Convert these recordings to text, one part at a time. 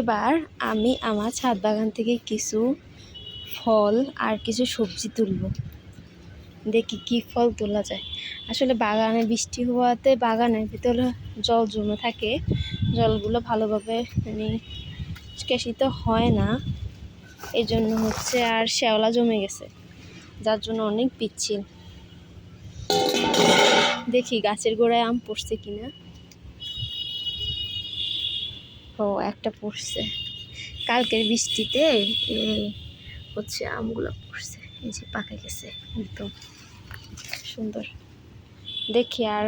এবার আমি আমার ছাদ বাগান থেকে কিছু ফল আর কিছু সবজি তুলব, দেখি কি ফল তোলা যায়। আসলে বাগানে বৃষ্টি হওয়াতে বাগানের ভিতরে জল জমে থাকে, জলগুলো ভালোভাবে নিষ্কাশিত হয় না, এই জন্য হচ্ছে আর শ্যাওলা জমে গেছে, যার জন্য অনেক পিচ্ছিল। দেখি গাছের গোড়ায় আম পড়ছে কিনা। ও, একটা পড়ছে, কালকের বৃষ্টিতে হচ্ছে আমগুলো পড়ছে, এই যে পাকে গেছে একদম সুন্দর। দেখি আর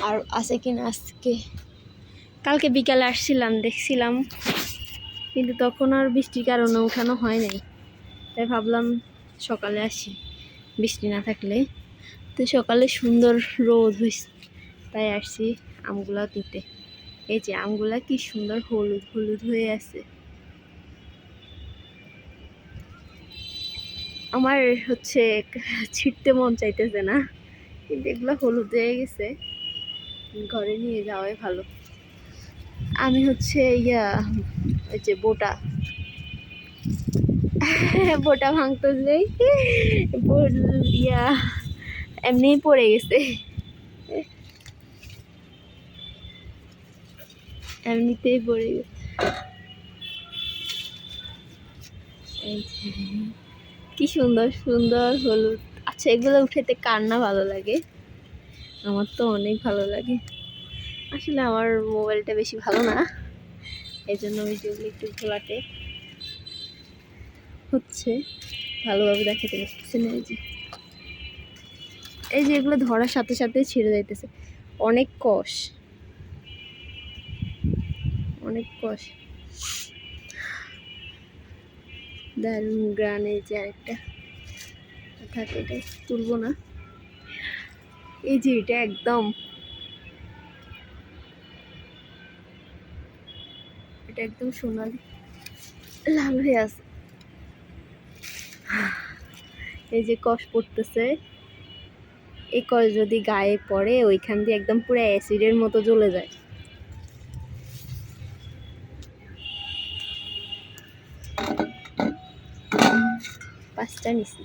আর আছে কিনা আজকে। কালকে বিকালে আসছিলাম, দেখছিলাম, কিন্তু তখন আর বৃষ্টির কারণে উঠানো হয় নাই, তাই ভাবলাম সকালে আসি বৃষ্টি না থাকলে। তো সকালে সুন্দর রোদ হয়েছে, তাই আসছি আমগুলা তুলতে। এই যে আমগুলা কি সুন্দর হলুদ হলুদ হয়ে আছে। আমার হচ্ছে ছিটতে মন চাইতেছে না, কিন্তু এগুলো হলুদ হয়ে গেছে, ঘরে নিয়ে যাওয়াই ভালো। আমি হচ্ছে ওই যে বোটা বোটা ভাঙতে যাই, এমনিই পড়ে গেছে, এমনিতেই পড়ে গেছে। কি সুন্দর সুন্দর হলুদ। আচ্ছা, এগুলো উঠাতে কার না ভালো লাগে? আমার তো অনেক ভালো লাগে। আসলে আমার মোবাইলটা বেশি ভালো না, এই জন্য ভিডিওগুলো একটু ঘোলাটে হচ্ছে, ভালোভাবে দেখাতে পারতেছে না। এই যে এগুলো ধরার সাথে সাথে ছিঁড়ে যাইতেছে, অনেক কষ, অনেক কষ। দারুণ গ্রান। এই যে আরেকটা থাকে, এটা তুলবো না। এই যে এটা একদম, এটা একদম সোনালি লাল হয়ে আছে। এই যে কষ পড়তেছে, এই কষ যদি গায়ে পড়ে ওইখান দিয়ে একদম পুরো অ্যাসিডের মতো জ্বলে যায়। পাঁচটা নিছি,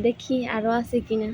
দেখি আরো আছে কিনা।